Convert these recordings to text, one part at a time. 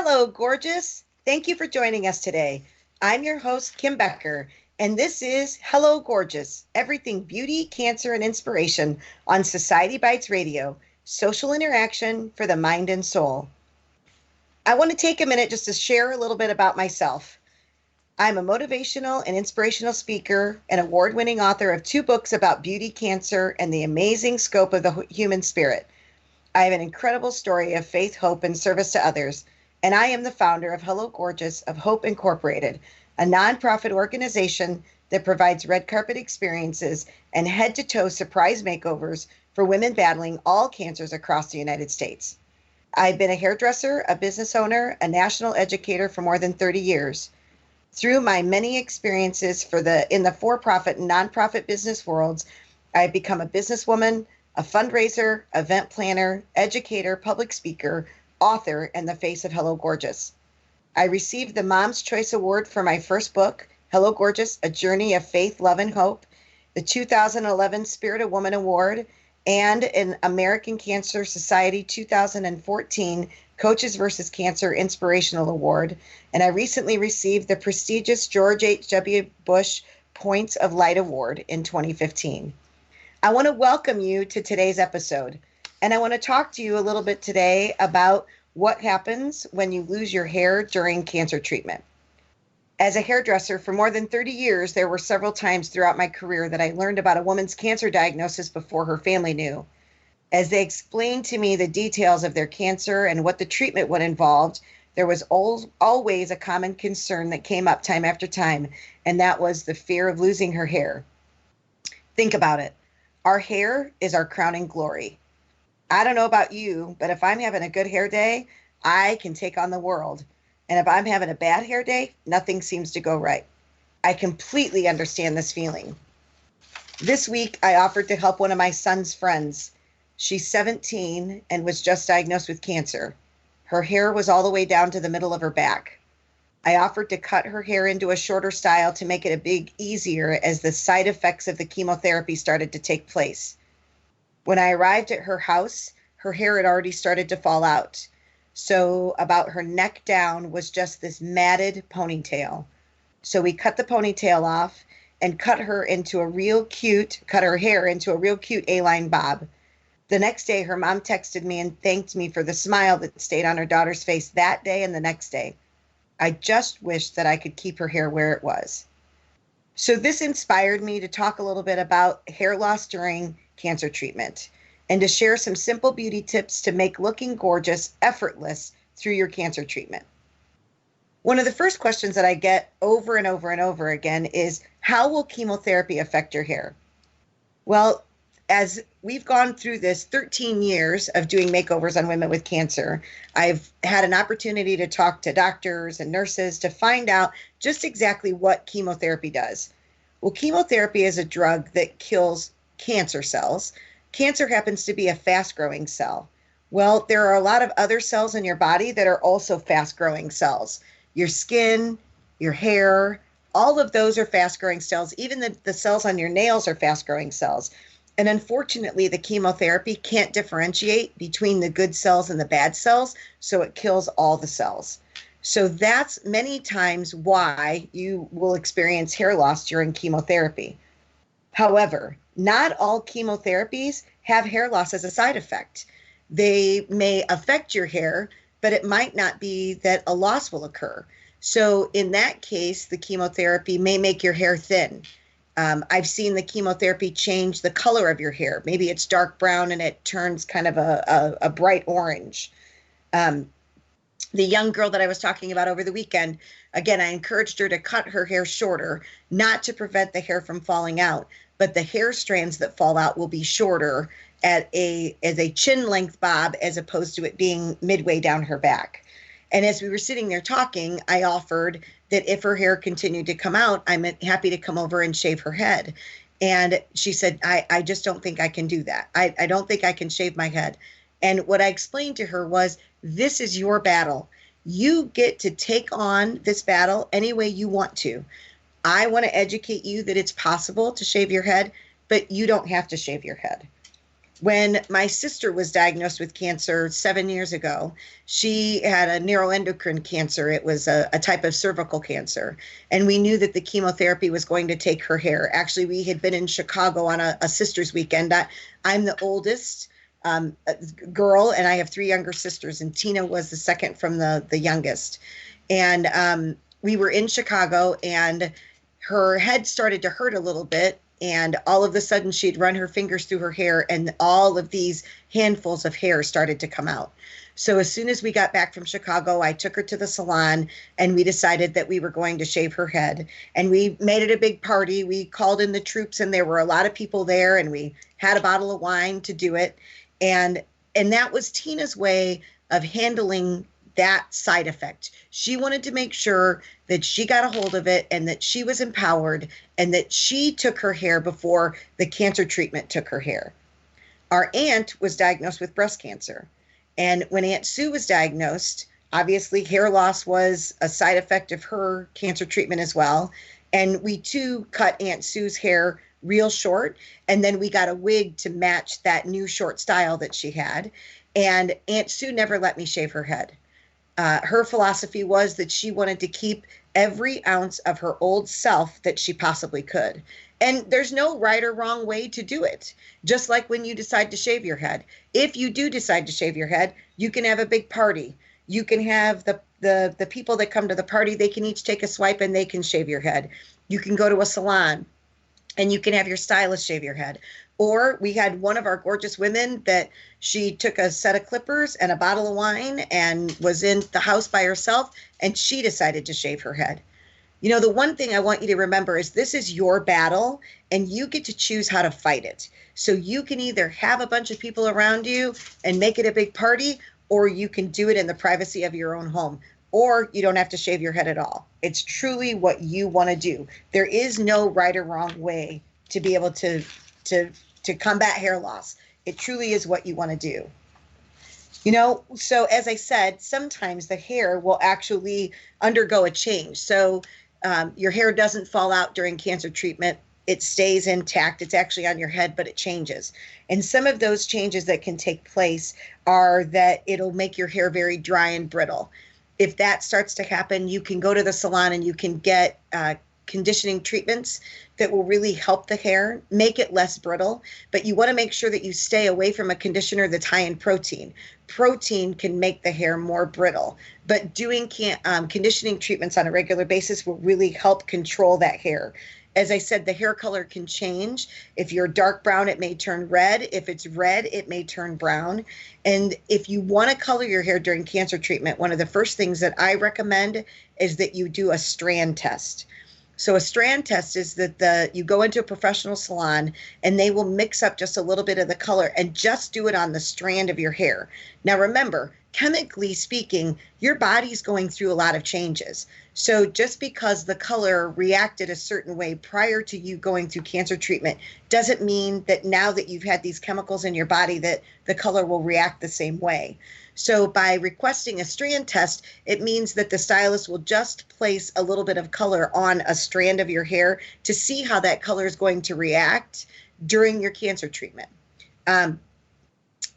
Hello, gorgeous. Thank you for joining us today. I'm your host, Kim Becker, and this is Hello, Gorgeous, everything beauty, cancer, and inspiration on Society Bites Radio, social interaction for the mind and soul. I want to take a minute just to share a little bit about myself. I'm a motivational and inspirational speaker and award-winning author of 2 books about beauty, cancer, and the amazing scope of the human spirit. I have an incredible story of faith, hope, and service to others, and I am the founder of Hello Gorgeous of Hope Incorporated, a nonprofit organization that provides red carpet experiences and head-to-toe surprise makeovers for women battling all cancers across the United States. I've been a hairdresser, a business owner, a national educator for more than 30 years. Through my many experiences in the for-profit and nonprofit business worlds, I've become a businesswoman, a fundraiser, event planner, educator, public speaker, author, and the face of Hello Gorgeous. I received the Mom's Choice Award for my first book, Hello Gorgeous, A Journey of Faith, Love, and Hope, the 2011 Spirit of Woman Award, and an American Cancer Society 2014 Coaches vs. Cancer Inspirational Award, and I recently received the prestigious George H.W. Bush Points of Light Award in 2015. I want to welcome you to today's episode, and I want to talk to you a little bit today about what happens when you lose your hair during cancer treatment. As a hairdresser for more than 30 years, there were several times throughout my career that I learned about a woman's cancer diagnosis before her family knew. As they explained to me the details of their cancer and what the treatment would involve, there was always a common concern that came up time after time, and that was the fear of losing her hair. Think about it. Our hair is our crowning glory. I don't know about you, but if I'm having a good hair day, I can take on the world. And if I'm having a bad hair day, nothing seems to go right. I completely understand this feeling. This week, I offered to help one of my son's friends. She's 17 and was just diagnosed with cancer. Her hair was all the way down to the middle of her back. I offered to cut her hair into a shorter style to make it a bit easier as the side effects of the chemotherapy started to take place. When I arrived at her house, her hair had already started to fall out. So about her neck down was just this matted ponytail. So we cut the ponytail off and cut her hair into a real cute A-line bob. The next day, her mom texted me and thanked me for the smile that stayed on her daughter's face that day and the next day. I just wished that I could keep her hair where it was. So this inspired me to talk a little bit about hair loss during cancer treatment and to share some simple beauty tips to make looking gorgeous effortless through your cancer treatment. One of the first questions that I get over and over and over again is, how will chemotherapy affect your hair? Well, as we've gone through this 13 years of doing makeovers on women with cancer, I've had an opportunity to talk to doctors and nurses to find out just exactly what chemotherapy does. Well, chemotherapy is a drug that kills cancer cells. Cancer happens to be a fast-growing cell. Well, there are a lot of other cells in your body that are also fast-growing cells. Your skin, your hair, all of those are fast-growing cells. Even the cells on your nails are fast-growing cells. And unfortunately, the chemotherapy can't differentiate between the good cells and the bad cells, so it kills all the cells. So that's many times why you will experience hair loss during chemotherapy. However, not all chemotherapies have hair loss as a side effect. They may affect your hair, but it might not be that a loss will occur. So in that case, the chemotherapy may make your hair thin. I've seen the chemotherapy change the color of your hair. Maybe it's dark brown and it turns kind of a bright orange. The young girl that I was talking about over the weekend, again, I encouraged her to cut her hair shorter, not to prevent the hair from falling out, but the hair strands that fall out will be shorter as a chin length bob as opposed to it being midway down her back. And as we were sitting there talking, I offered that if her hair continued to come out, I'm happy to come over and shave her head. And she said, I just don't think I can do that. I don't think I can shave my head. And what I explained to her was, this is your battle. You get to take on this battle any way you want to. I want to educate you that it's possible to shave your head, but you don't have to shave your head. When my sister was diagnosed with cancer 7 years ago, she had a neuroendocrine cancer. It was a type of cervical cancer. And we knew that the chemotherapy was going to take her hair. Actually, we had been in Chicago on a sister's weekend. I'm the oldest girl, and I have three younger sisters, and Tina was the second from the youngest. And we were in Chicago, and her head started to hurt a little bit, and all of a sudden she'd run her fingers through her hair, and all of these handfuls of hair started to come out. So as soon as we got back from Chicago, I took her to the salon, and we decided that we were going to shave her head. And we made it a big party. We called in the troops, and there were a lot of people there, and we had a bottle of wine to do it. And that was Tina's way of handling that side effect. She wanted to make sure that she got a hold of it, and that she was empowered, and that she took her hair before the cancer treatment took her hair. Our aunt was diagnosed with breast cancer. And when Aunt Sue was diagnosed, obviously hair loss was a side effect of her cancer treatment as well. And we too cut Aunt Sue's hair real short. And then we got a wig to match that new short style that she had. And Aunt Sue never let me shave her head. Her philosophy was that she wanted to keep every ounce of her old self that she possibly could. And there's no right or wrong way to do it. Just like when you decide to shave your head. If you do decide to shave your head, you can have a big party. You can have the people that come to the party, they can each take a swipe and they can shave your head. You can go to a salon and you can have your stylist shave your head. Or we had one of our gorgeous women that she took a set of clippers and a bottle of wine and was in the house by herself, and she decided to shave her head. You know, the one thing I want you to remember is this is your battle, and you get to choose how to fight it. So you can either have a bunch of people around you and make it a big party, or you can do it in the privacy of your own home, or you don't have to shave your head at all. It's truly what you want to do. There is no right or wrong way to be able to combat hair loss. It truly is what you want to do. You know, so as I said, sometimes the hair will actually undergo a change. So your hair doesn't fall out during cancer treatment. It stays intact. It's actually on your head, but it changes. And some of those changes that can take place are that it'll make your hair very dry and brittle. If that starts to happen, you can go to the salon and you can get conditioning treatments that will really help the hair, make it less brittle. But you want to make sure that you stay away from a conditioner that's high in protein. Protein can make the hair more brittle, but doing conditioning treatments on a regular basis will really help control that hair. As I said, the hair color can change. If you're dark brown, it may turn red. If it's red, it may turn brown. And if you want to color your hair during cancer treatment, one of the first things that I recommend is that you do a strand test. So a strand test is that you go into a professional salon and they will mix up just a little bit of the color and just do it on the strand of your hair. Now remember, chemically speaking, your body's going through a lot of changes. So just because the color reacted a certain way prior to you going through cancer treatment doesn't mean that now that you've had these chemicals in your body that the color will react the same way. So by requesting a strand test, it means that the stylist will just place a little bit of color on a strand of your hair to see how that color is going to react during your cancer treatment.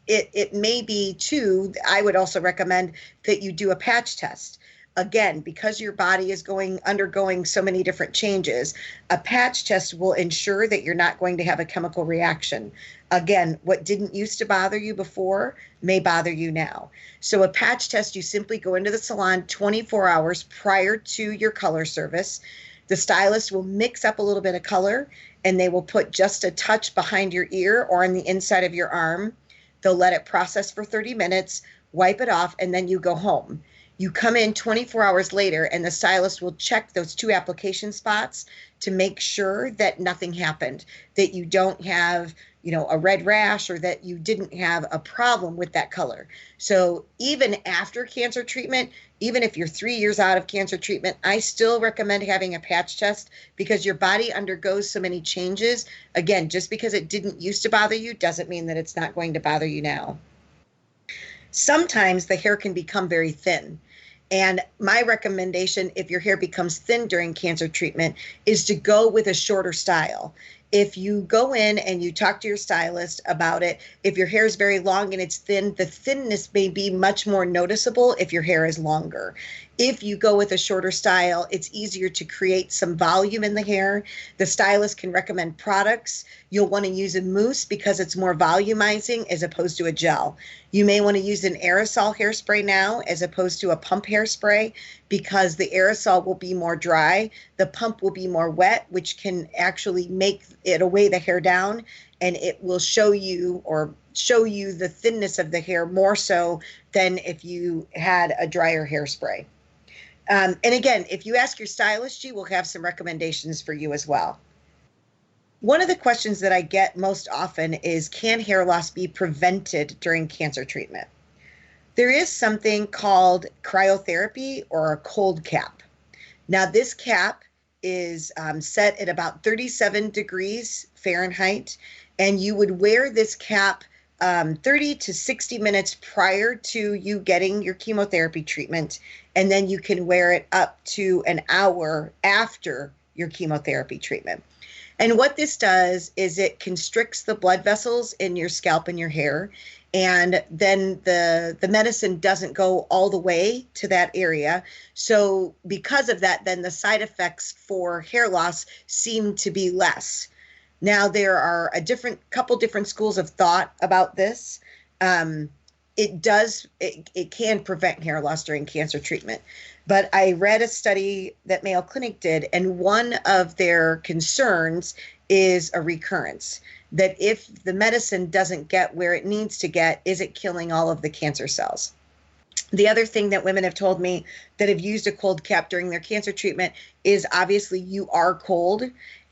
It may be too, I would also recommend that you do a patch test. Again, because your body is undergoing so many different changes, a patch test will ensure that you're not going to have a chemical reaction. Again, what didn't used to bother you before may bother you now. So a patch test, you simply go into the salon 24 hours prior to your color service. The stylist will mix up a little bit of color and they will put just a touch behind your ear or on the inside of your arm. They'll let it process for 30 minutes, wipe it off, and then you go home. You come in 24 hours later and the stylist will check those 2 application spots to make sure that nothing happened, that you don't have, a red rash or that you didn't have a problem with that color. So even after cancer treatment, even if you're 3 years out of cancer treatment, I still recommend having a patch test because your body undergoes so many changes. Again, just because it didn't used to bother you doesn't mean that it's not going to bother you now. Sometimes the hair can become very thin. And my recommendation, if your hair becomes thin during cancer treatment, is to go with a shorter style. If you go in and you talk to your stylist about it, if your hair is very long and it's thin, the thinness may be much more noticeable if your hair is longer. If you go with a shorter style, it's easier to create some volume in the hair. The stylist can recommend products. You'll want to use a mousse because it's more volumizing as opposed to a gel. You may want to use an aerosol hairspray now as opposed to a pump hairspray because the aerosol will be more dry. The pump will be more wet, which can actually make it weigh the hair down, and it will show you the thinness of the hair more so than if you had a drier hairspray. And again, if you ask your stylist, she will have some recommendations for you as well. One of the questions that I get most often is, can hair loss be prevented during cancer treatment? There is something called cryotherapy or a cold cap. Now, this cap is set at about 37 degrees Fahrenheit, and you would wear this cap 30 to 60 minutes prior to you getting your chemotherapy treatment, and then you can wear it up to an hour after your chemotherapy treatment. And what this does is it constricts the blood vessels in your scalp and your hair, and then the medicine doesn't go all the way to that area. So because of that, then the side effects for hair loss seem to be less. Now, there are a couple different schools of thought about this. It can prevent hair loss during cancer treatment. But I read a study that Mayo Clinic did, and one of their concerns is a recurrence. That if the medicine doesn't get where it needs to get, is it killing all of the cancer cells? The other thing that women have told me that have used a cold cap during their cancer treatment is obviously you are cold,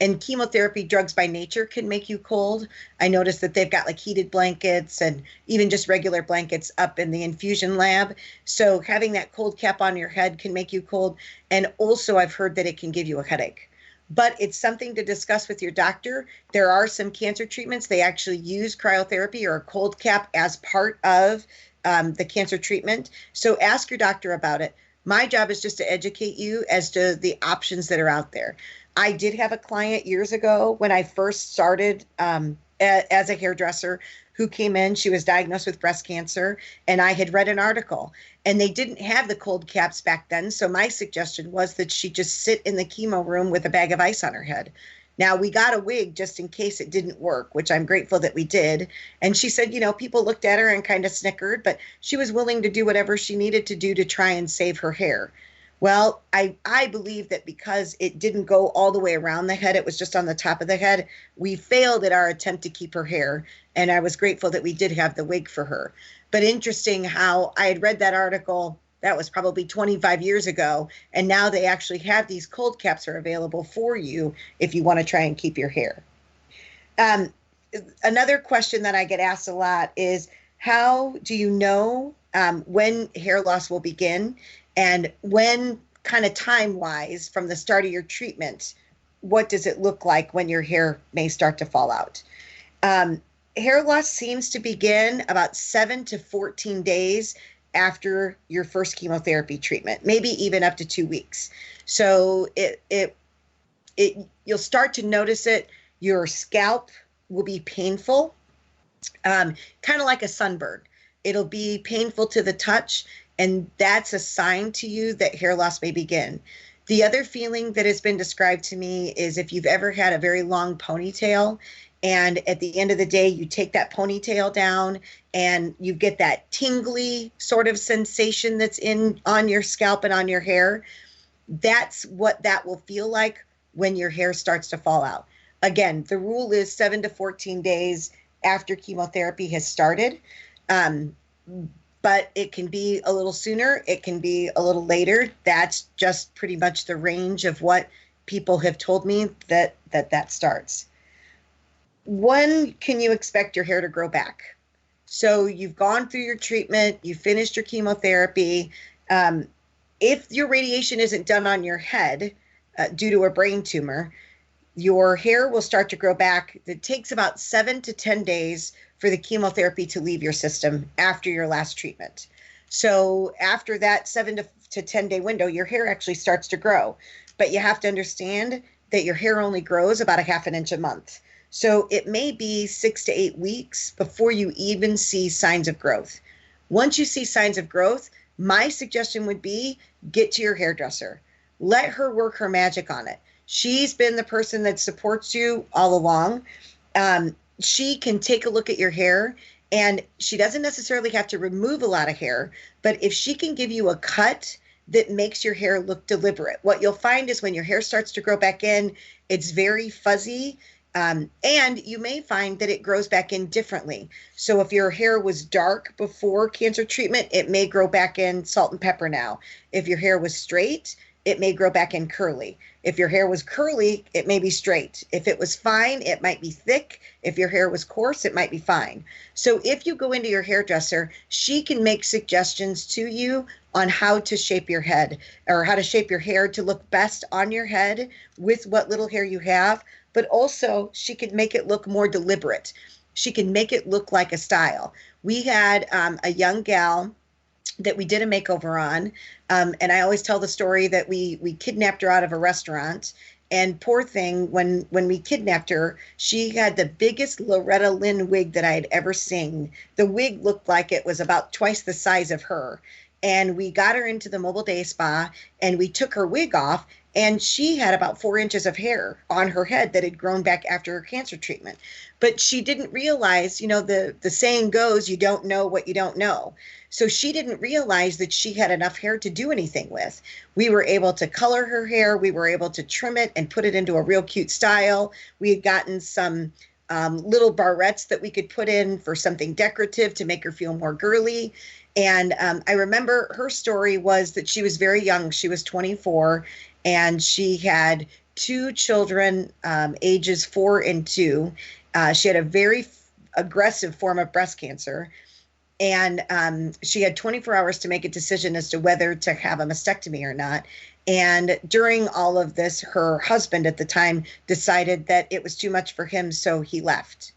and chemotherapy drugs by nature can make you cold. I noticed that they've got like heated blankets and even just regular blankets up in the infusion lab. So having that cold cap on your head can make you cold. And also I've heard that it can give you a headache. But it's something to discuss with your doctor. There are some cancer treatments, they actually use cryotherapy or a cold cap as part of the cancer treatment. So ask your doctor about it. My job is just to educate you as to the options that are out there. I did have a client years ago when I first started as a hairdresser who came in. She was diagnosed with breast cancer, and I had read an article, and they didn't have the cold caps back then. So my suggestion was that she just sit in the chemo room with a bag of ice on her head. Now, we got a wig just in case it didn't work, which I'm grateful that we did. And she said, people looked at her and kind of snickered, but she was willing to do whatever she needed to do to try and save her hair. Well, I believe that because it didn't go all the way around the head, it was just on the top of the head, we failed at our attempt to keep her hair. And I was grateful that we did have the wig for her. But interesting how I had read that article. That was probably 25 years ago. And now they actually have these cold caps are available for you if you want to try and keep your hair. Another question that I get asked a lot is, how do you know when hair loss will begin, and when, kind of time-wise, from the start of your treatment, what does it look like when your hair may start to fall out? Hair loss seems to begin about 7 to 14 days after your first chemotherapy treatment, maybe even up to 2 weeks. So you'll start to notice it. Your scalp will be painful, kind of like a sunburn. It'll be painful to the touch, and that's a sign to you that hair loss may begin. The other feeling that has been described to me is if you've ever had a very long ponytail, and at the end of the day, you take that ponytail down and you get that tingly sort of sensation that's on your scalp and on your hair. That's what that will feel like when your hair starts to fall out. Again, the rule is 7 to 14 days after chemotherapy has started. But it can be a little sooner. It can be a little later. That's just pretty much the range of what people have told me that starts. When can you expect your hair to grow back? So you've gone through your treatment, you finished your chemotherapy. If your radiation isn't done on your head due to a brain tumor, your hair will start to grow back. It takes about 7 to 10 days for the chemotherapy to leave your system after your last treatment. So after that 7 to 10 day window, your hair actually starts to grow. But you have to understand that your hair only grows about a half an inch a month. So it may be 6 to 8 weeks before you even see signs of growth. Once you see signs of growth, my suggestion would be get to your hairdresser. Let her work her magic on it. She's been the person that supports you all along. She can take a look at your hair, and she doesn't necessarily have to remove a lot of hair, but if she can give you a cut that makes your hair look deliberate, what you'll find is when your hair starts to grow back in, it's very fuzzy. And you may find that it grows back in differently. So if your hair was dark before cancer treatment, it may grow back in salt and pepper now. If your hair was straight, it may grow back in curly. If your hair was curly, it may be straight. If it was fine, it might be thick. If your hair was coarse, it might be fine. So if you go into your hairdresser, she can make suggestions to you on how to shape your head or how to shape your hair to look best on your head with what little hair you have. But also she can make it look more deliberate. She can make it look like a style. We had a young gal that we did a makeover on. And I always tell the story that we kidnapped her out of a restaurant. And poor thing, when we kidnapped her, she had the biggest Loretta Lynn wig that I had ever seen. The wig looked like it was about twice the size of her. And we got her into the mobile day spa and we took her wig off, and she had about 4 inches of hair on her head that had grown back after her cancer treatment. But she didn't realize, the saying goes, you don't know what you don't know. So she didn't realize that she had enough hair to do anything with. We were able to color her hair. We were able to trim it and put it into a real cute style. We had gotten some little barrettes that we could put in for something decorative to make her feel more girly. And I remember her story was that she was very young. She was 24, and she had 2 children, ages 4 and 2. She had a very aggressive form of breast cancer. And she had 24 hours to make a decision as to whether to have a mastectomy or not. And during all of this, her husband at the time decided that it was too much for him, so he left.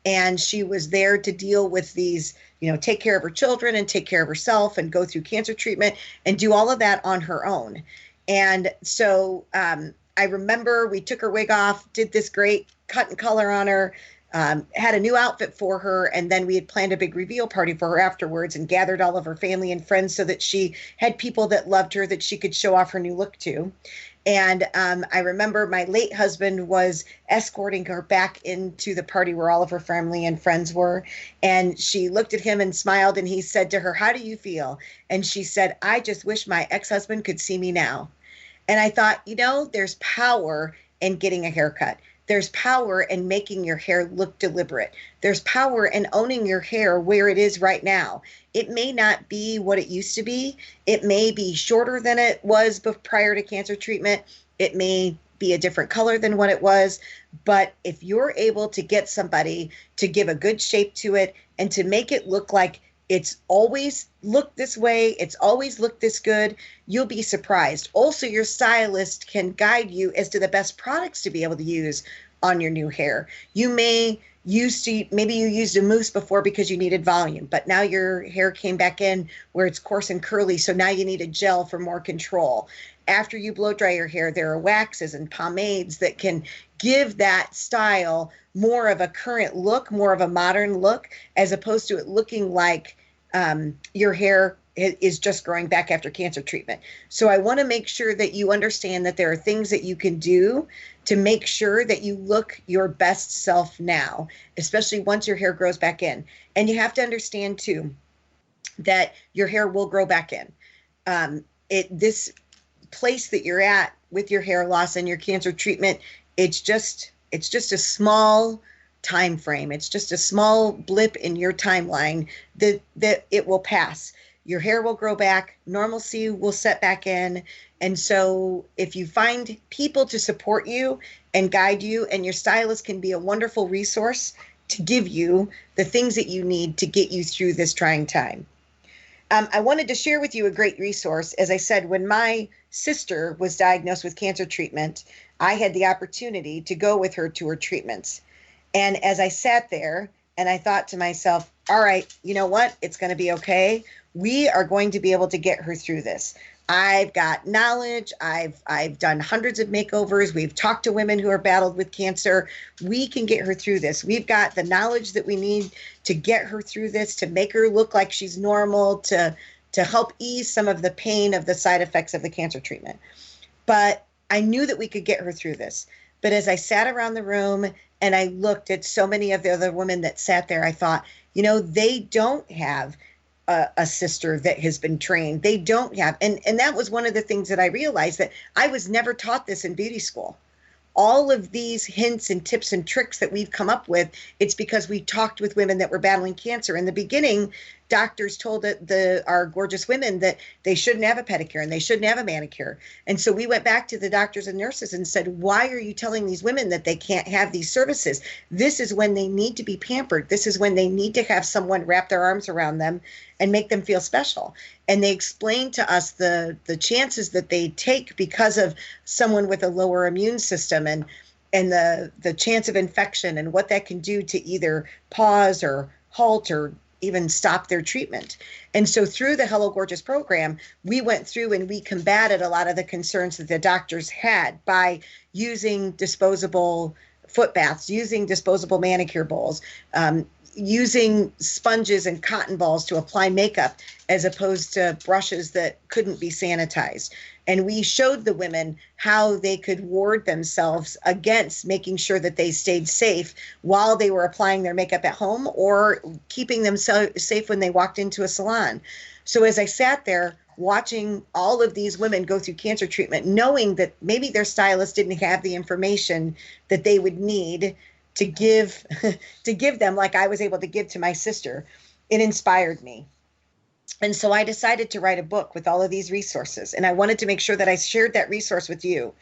And she was there to deal with these, take care of her children and take care of herself and go through cancer treatment and do all of that on her own. And so I remember we took her wig off, did this great cut and color on her, had a new outfit for her, and then we had planned a big reveal party for her afterwards and gathered all of her family and friends so that she had people that loved her that she could show off her new look to. And I remember my late husband was escorting her back into the party where all of her family and friends were. And she looked at him and smiled, and he said to her, "How do you feel?" And she said, "I just wish my ex-husband could see me now." And I thought, there's power in getting a haircut. There's power in making your hair look deliberate. There's power in owning your hair where it is right now. It may not be what it used to be. It may be shorter than it was prior to cancer treatment. It may be a different color than what it was. But if you're able to get somebody to give a good shape to it and to make it look like it's always looked this way, it's always looked this good, you'll be surprised. Also, your stylist can guide you as to the best products to be able to use on your new hair. You may maybe you used a mousse before because you needed volume, but now your hair came back in where it's coarse and curly, so now you need a gel for more control. After you blow dry your hair, there are waxes and pomades that can give that style more of a current look, more of a modern look, as opposed to it looking like your hair is just growing back after cancer treatment. So I want to make sure that you understand that there are things that you can do to make sure that you look your best self now, especially once your hair grows back in. And you have to understand too that your hair will grow back in. This place that you're at with your hair loss and your cancer treatment, it's just a small time frame. It's just a small blip in your timeline that it will pass. Your hair will grow back, normalcy will set back in. And so if you find people to support you and guide you, and your stylist can be a wonderful resource to give you the things that you need to get you through this trying time. I wanted to share with you a great resource. As I said, when my sister was diagnosed with cancer treatment, I had the opportunity to go with her to her treatments. And as I sat there and I thought to myself, all right, you know what? It's going to be okay. We are going to be able to get her through this. I've got knowledge. I've done hundreds of makeovers. We've talked to women who are battled with cancer. We can get her through this. We've got the knowledge that we need to get her through this, to make her look like she's normal, to help ease some of the pain of the side effects of the cancer treatment. But I knew that we could get her through this. But as I sat around the room and I looked at so many of the other women that sat there, I thought, they don't have a sister that has been trained. They don't have, and that was one of the things that I realized, that I was never taught this in beauty school. All of these hints and tips and tricks that we've come up with, it's because we talked with women that were battling cancer. In the beginning, doctors told our gorgeous women that they shouldn't have a pedicure and they shouldn't have a manicure. And so we went back to the doctors and nurses and said, why are you telling these women that they can't have these services? This is when they need to be pampered. This is when they need to have someone wrap their arms around them and make them feel special. And they explained to us the chances that they take because of someone with a lower immune system, and the chance of infection, and what that can do to either pause or halt or even stop their treatment. And so through the Hello Gorgeous program, we went through and we combated a lot of the concerns that the doctors had by using disposable foot baths, using disposable manicure bowls, using sponges and cotton balls to apply makeup as opposed to brushes that couldn't be sanitized. And we showed the women how they could ward themselves against making sure that they stayed safe while they were applying their makeup at home, or keeping them safe when they walked into a salon. So as I sat there watching all of these women go through cancer treatment, knowing that maybe their stylist didn't have the information that they would need to give them, like I was able to give to my sister, it inspired me. And so I decided to write a book with all of these resources. And I wanted to make sure that I shared that resource with you.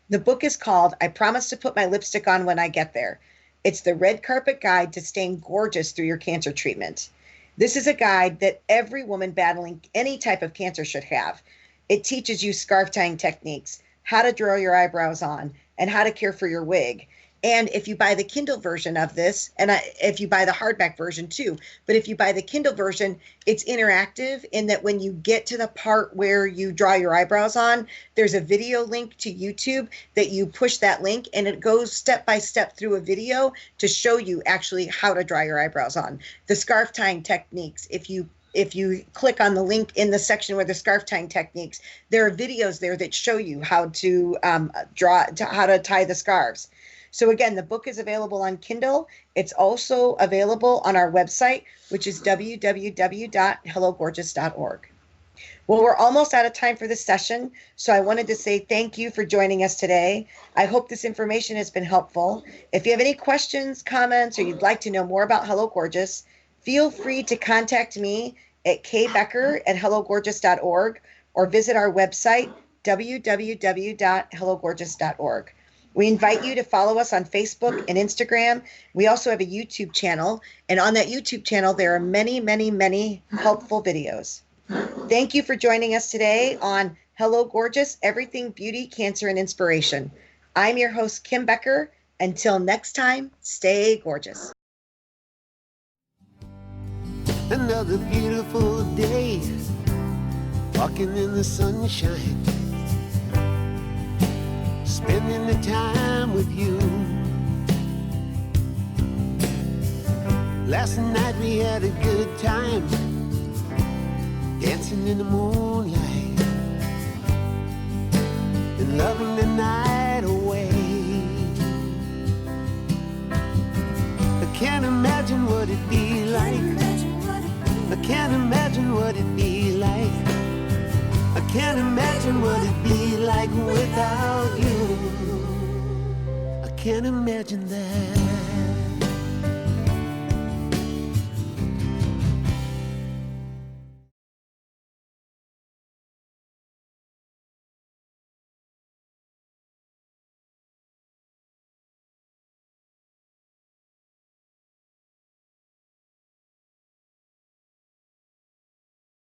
The book is called I Promise to Put My Lipstick On When I Get There. It's the red carpet guide to staying gorgeous through your cancer treatment. This is a guide that every woman battling any type of cancer should have. It teaches you scarf tying techniques, how to draw your eyebrows on, and how to care for your wig. And if you buy the Kindle version of this, and if you buy the hardback version too, but if you buy the Kindle version, it's interactive in that when you get to the part where you draw your eyebrows on, there's a video link to YouTube that you push that link, and it goes step by step through a video to show you actually how to draw your eyebrows on. The scarf tying techniques, if you click on the link in the section where the scarf tying techniques, there are videos there that show you how to how to tie the scarves. So again, the book is available on Kindle. It's also available on our website, which is www.hellogorgeous.org. Well, we're almost out of time for this session, so I wanted to say thank you for joining us today. I hope this information has been helpful. If you have any questions, comments, or you'd like to know more about Hello Gorgeous, feel free to contact me at kbecker@hellogorgeous.org, or visit our website, www.hellogorgeous.org. We invite you to follow us on Facebook and Instagram. We also have a YouTube channel, and on that YouTube channel, there are many, many, many helpful videos. Thank you for joining us today on Hello Gorgeous, Everything Beauty, Cancer, and Inspiration. I'm your host, Kim Becker. Until next time, stay gorgeous. Another beautiful day, walking in the sunshine, spending the time with you. Last night we had a good time, dancing in the moonlight and loving the night away. I can't imagine what it'd be like. I can't imagine what it'd be like. I can't imagine what it'd be like without you. I can't imagine that.